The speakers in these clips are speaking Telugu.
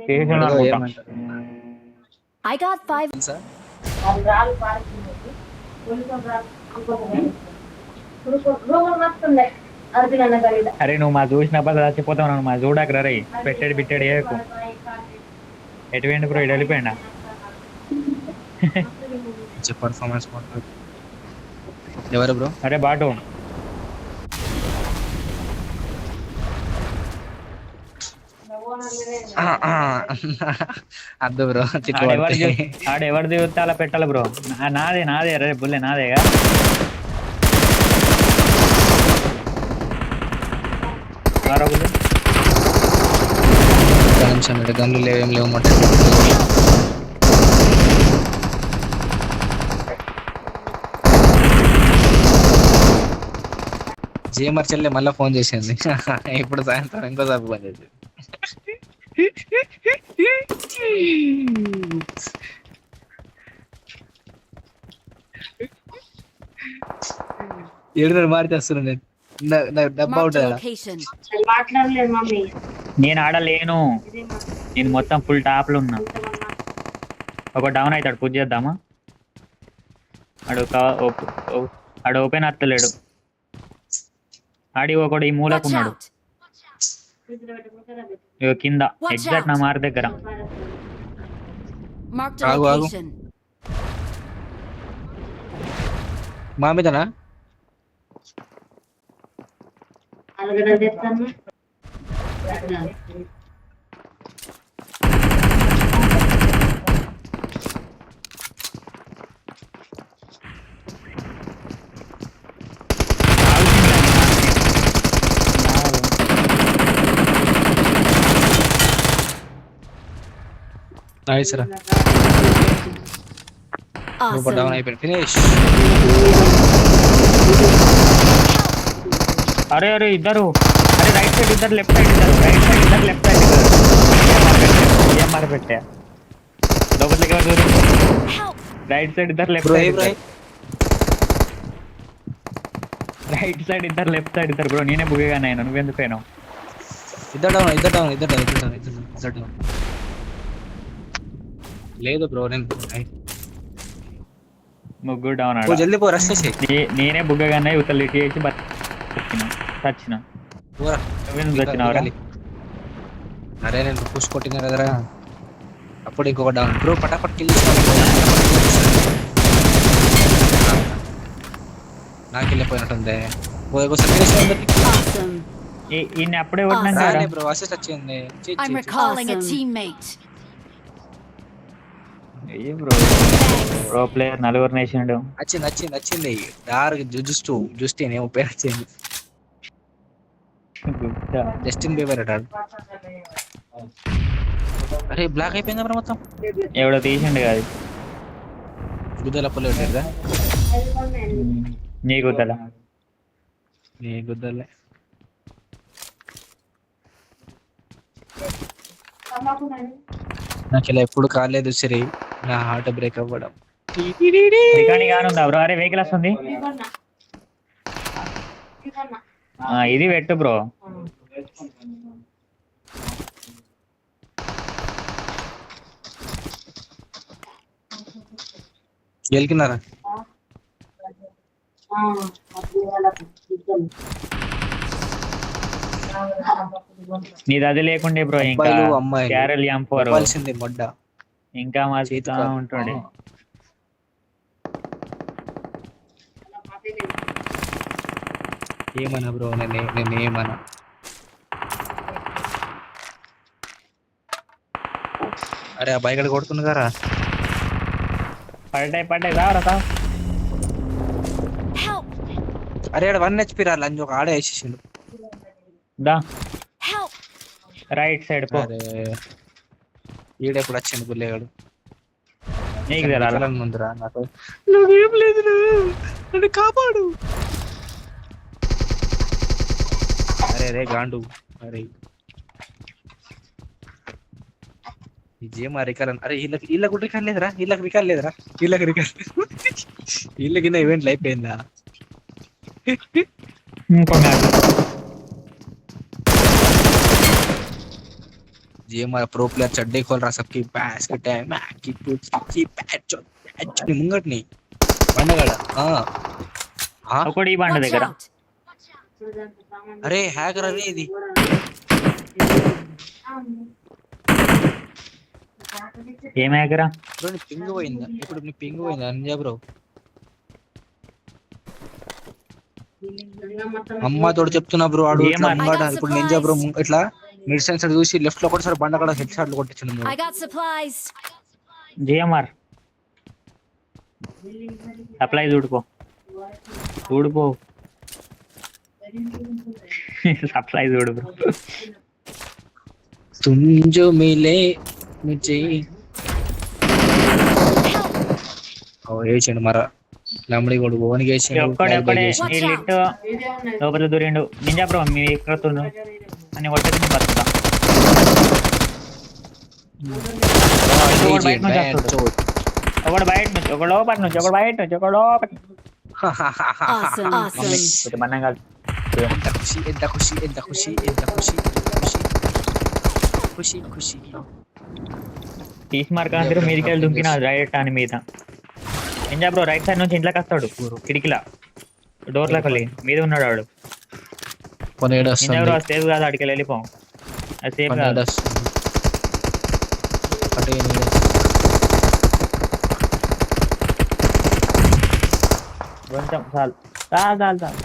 చేసాడు అడుగు అనుకుంటా. ఏమంటారు I got 5. తెలుసా? అరే నువ్వు మా చూసినప్పుడు చచ్చిపోతావు, నన్ను మా చూడకరా రే. పెట్టాడు బిట్టాడు ఏకు ఎటు పోయిండు బ్రో, ఇటు వెళ్ళిపోయిండా? మంచి పర్ఫార్మెన్స్ మాట్లాడు. ఎవరు బ్రో? అరే బాటు అద్దు బ్రో తిట్టు ఆడెవరు పడితే. ఆడెవరిది చూస్తే అలా పెట్టాలి బ్రో. నాదే నాదే రే బుల్లే నాదేగా. బుల్లే ఒక్క నిమిషం ఇటు గన్లు లేవు ఏం లేవు మాట. జిఎంఆర్ చెల్లె మళ్ళీ ఫోన్ చేసింది ఇప్పుడు సాయంత్రం ఇంకోసారి ఫోన్ చేసింది. ఏడున్నర మారి చేస్తున్నాను నేను. డబ్బా Marked a ఉంటుందా? location. నేను ఆడలేను, నేను మొత్తం ఫుల్ టాప్లో ఉన్నా. ఒక డౌన్ అవుతాడు, పూజ చేద్దామా? ఆడు ఓపెన్ అత్తలేడు. ఆడి ఒకడు ఈ Watch మూలకున్నాడు. out. ఇగో కింద Watch ఎగ్జాక్ట్ నా out. మార్ దగ్గర. Marked a ఆగు, ఆగు. location. మా మీదనా? నైస్ రా. Super down Awesome. అయిపోయింది. ఫినిష్. అరే అరే ఇద్దరు, అరే రైట్ సైడ్ ఇద్దరు, లెఫ్ట్ సైడ్ ఇద్దరు, రైట్ సైడ్ ఇద్దరు, లెఫ్ట్ సైడ్ ఇద్దరు. ఏం పెట్టా లోపలికి ఎవరు దూరం? Help. రైట్ సైడ్ ఇద్దరు, లెఫ్ట్ బ్రో సైడ్ ఏ బ్రో? ఇద్దరు. రైట్ సైడ్ ఇద్దరు, లెఫ్ట్ సైడ్ ఇద్దరు. బ్రో నేనే బుగ్గగానే అయినా, నువ్వెందుకు అయినావు? ఇద్దరు డౌన్, ఇద్దరు డౌన్, ఇద్దరు డౌన్, ఇద్దరు డౌన్, ఇద్దరు డౌన్. లేదు బ్రో నేను ముగ్గురు డౌన్ ఆడ. జల్దీ పో, రష్ చేసి నేనే బుగ్గగానే ఇవతల లిటి చేసి చచ్చిన. పోరా. నువ్వెందుకు చచ్చినావురా? అరే నేను పుష్ కొట్టినా కదరా, అప్పుడు ఇంకొక డౌన్. బ్రో పటాపట్ కిల్ నాకు వెళ్ళిపోయినట్టుంది. Awesome. ఈయన అప్పుడే కొట్టినాం కదా బ్రో అసిస్ట్ వచ్చింది. I'm recalling a teammate. A bro, pro player నలుగురు నేసిండు. వచ్చింది వచ్చింది వచ్చింది. డార్క్ జుస్టీ ఏమో పేరు వచ్చింది. జస్టిన్ బీబర్ అటాడు. అరే బ్లాక్ అయిపోయిందా బ్రో మొత్తం? ఎవడో తీసిండు కాదు గుద్దల పొల్లి ఉంటాడుగా నీ గుద్దల. నీ గుద్దలే. నాకు ఇలా ఎప్పుడు కాలేదు సరే నా హార్ట్ బ్రేక్ అవ్వడం. రికార్డింగ్ ఆన్ ఉందా బ్రో? అరే వెహికల్ వస్తుంది. ఇది పెట్టు బ్రో. గెలికినారా? నీది అది లేకుండే బ్రో. ఇంకా అబ్బాయిలు అమ్మాయిలు క్యారల్ యాంఫోర్ ఇవ్వాల్సింది మొడ్డ ఇంకా మా చేతికి ఉంటుండే. ఏమన్నా బ్రో నేను ఏమన్నా. అరే ఆ బైక్ కొడుతుంది కదా. పడ్డాయి రావరా. Help. అరే ఆడ 1 HP రా లంజ్ ఒక ఆడే వేసేసిండు. దా Help. రైట్ సైడ్ పో. అరే ఈడెప్పుడు వచ్చింది గుల్లేగాడు. నీకు తెరాల ముందురా నాకు నాకేం లేదురా నన్ను కాపాడు. అరే రే గాండు. అరే రికార్డ్. అరే వీళ్ళకి రికార్డ్ లేదురా, వీళ్ళకి రికార్డ్ లేదురా, వీళ్ళకి రికార్డ్ వీళ్ళ కింద ఈవెంట్ అయిపోయిందా? GMR प्रो प्लेयर चड्डी खोल रहा सबकी बास्केट है मैकी की पैच नी ముంగట్ని బండగాడ ఒకటి ఈ బండ Watch దగ్గర out! అరే హ్యాకర్ అరే ఇది ఏం హ్యాకరా బ్రో నీ పింగ్ పోయిందా ఇప్పుడు నీ పింగ్ పోయిందా నింజా బ్రో అమ్మ తోడు చెప్తున్నా బ్రో ఆడు ఇట్లా ఏమన్నా? ముంగట ఇప్పుడు నింజా బ్రో ఇట్లా మిడ్ సెన్సర్ చూసి లెఫ్ట్ లో ఒకటిసారి బండగాడ హెడ్ షాట్లు కొట్టించండి I got supplies. GMR supply చూడుకో సప్లై చూడు బ్రో तुम जो मिले मुझे వేసిండు మర నమ్మడి కూడా ఓన్ వేసిండు ఒక్కడే ఈ లిట్ లోపల దూరిండు నింజా బ్రో మీ ఎక్కుతుండు అని కొట్టేసి నేను బతుకుతా ఒకడు బయట నుంచి ఒకడు లోపల నుంచి ఒకడు బయట నుంచి ఒకడు లోపల Awesome. Awesome. మనం కాదు ఎంత ఖుషి ఎంత ఖుషి ఎంత ఖుషి ఎంత ఖుషి ఖుషి ఖుషి తీసి మార్క అందరూ మీదికి వెళ్ళి దుంకిన రైట్ అని మీద నింజా బ్రో రైట్ సైడ్ నుంచి ఇంట్లోకి వస్తాడు కిటికీలా డోర్లోకి వెళ్ళి మీద ఉన్నాడు వాడు కొనేడు నింజా బ్రో వస్తుంది సేఫ్ కాదు అడికి వెళ్ళిపోం అది సేఫ్ కొనేడు కాదు వస్తుంది అటే కొంచెం చాలు చాలు చాలు చాలు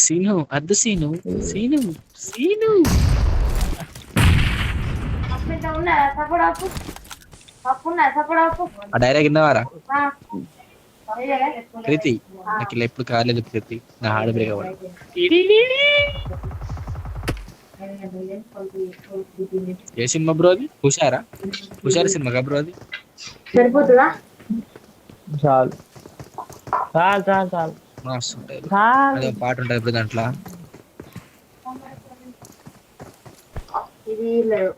సీను అద్దు సీను సీను సీను ఆ డైరెక్ట్ విన్నవారా ప్రీతి నాకు ఇలా ఎప్పుడు కాలేదు ప్రీతి నా హార్డ్ బ్రేక్ అవ్వడం ఏ సినిమా బ్రో అది హుషారా సినిమా బ్రో అది సరిపోతుందా చాలు చాలు చాలు చాలు మస్తు ఉంటాయి చాలు అదే పాట ఉంటుంది ఇప్పుడు దాంట్లో ఇది లేదు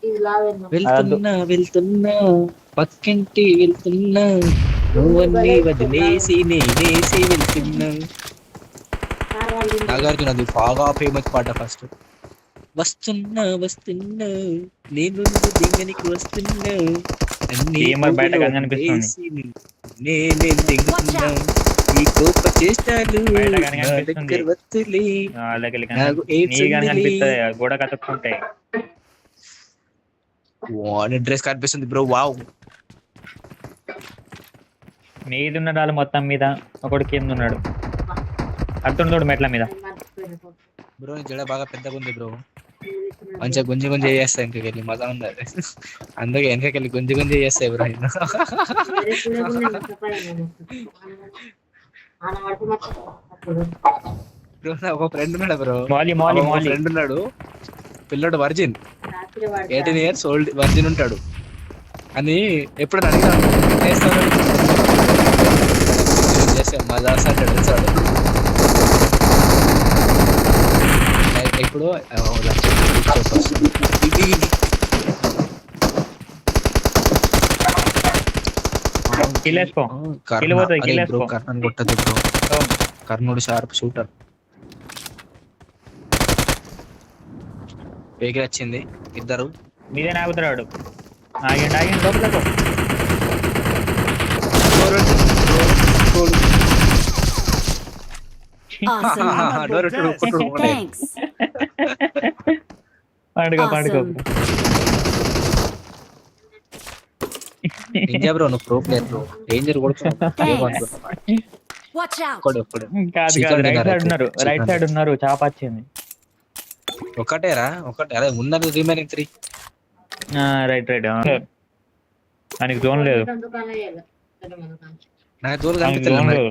ఇది లావేనా వెళ్తున్నా పక్కింటి వెళ్తున్నా నువ్వన్నీ వదిలేసి నేనేసి వెళ్తున్నా నాగార్జున అది బాగా ఫేమస్ పాట ఫస్ట్ వస్తున్నా నేను దిగనికి వస్తున్నా ఏమర్ బయటకు అని అనిపిస్తుంది. నేనే దిగుతున్నా ఈ కోప చేష్టాలు బయటకు అని నా అనిపిస్తుంది. దగ్గర వత్తులే వాళ్ళకి నాకు AIDS నీకు ఉంది. అనిపిస్తుంది గోడ కతుక్కుంటాయి వాని డ్రెస్ కనిపిస్తుంది బ్రో వావ్ మీద ఉన్న వాళ్ళు మొత్తం మీద ఒకడు కింద ఉన్నాడు అత్తుండోడు మెట్ల మీద బ్రో నీ జడ బాగా పెద్దగా ఉంది బ్రో మంచిగా గుంజి చేస్తాయి ఇంటికి వెళ్ళి మజా ఉంది అది అందుకే వెనకకి వెళ్ళి గుంజి చేస్తాయి బ్రో బ్రో నా ఒక ఫ్రెండ్ ఉన్నాడు బ్రో మాలి ఫ్రెండ్ ఉన్నాడు పిల్లడు వర్జిన్ 18 years ఓల్డ్ వర్జిన్ ఉంటాడు అని ఎప్పుడు అడిగినాను చేస్తాను మజా అంటాడు తెలుసాడు ఇప్పుడు కిల్లేసుకో కిల్ పోతుంది కిల్లేసుకో కర్ణన్ కొట్టదు బ్రో కర్ణుడు షార్ప్ షూటర్ పేకి వచ్చింది ఇద్దరు మీదే నాగుతున్నాడు ఆగిండు లోపలకు Awesome. డోర్ కొట్టుడు Thanks. పండుగ Awesome. నింజా బ్రో నువ్వు pro player bro danger Thanks. Watch out. ఒక్కడు కాదు చికెన్ రైట్ తినాలి సైడ్ ఉన్నారు చికెన్. రైట్ సైడ్ ఉన్నారు చాప వచ్చింది ఒకటేరా ఒకటే అదే ఉన్నది రిమైనింగ్ 3 రైట్ దానికి జోన్ లేదు నాకు దూరం దానికి జోన్ కనిపిస్తలేదు లేదు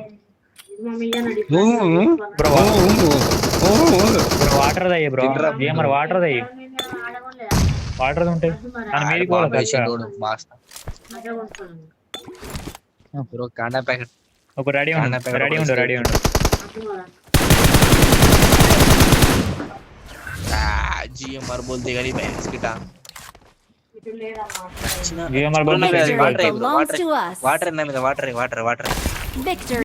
బ్రో వాటర్ దయ్యి బ్రో ఏమర్ వాటర్ దయ్యి వాటర్ ఉంటాయి దాని మీదకి పోవాలి బ్రో కాండా ప్యాకెట్ ఒక రెడీ ఉండు రెడీ ఉండు జిఎంఆర్ బోల్తే గరీ బైక్స్ కిటా GMR బోల్తే Victory belongs to us. Water అన్న మీద వాటర్ Victory.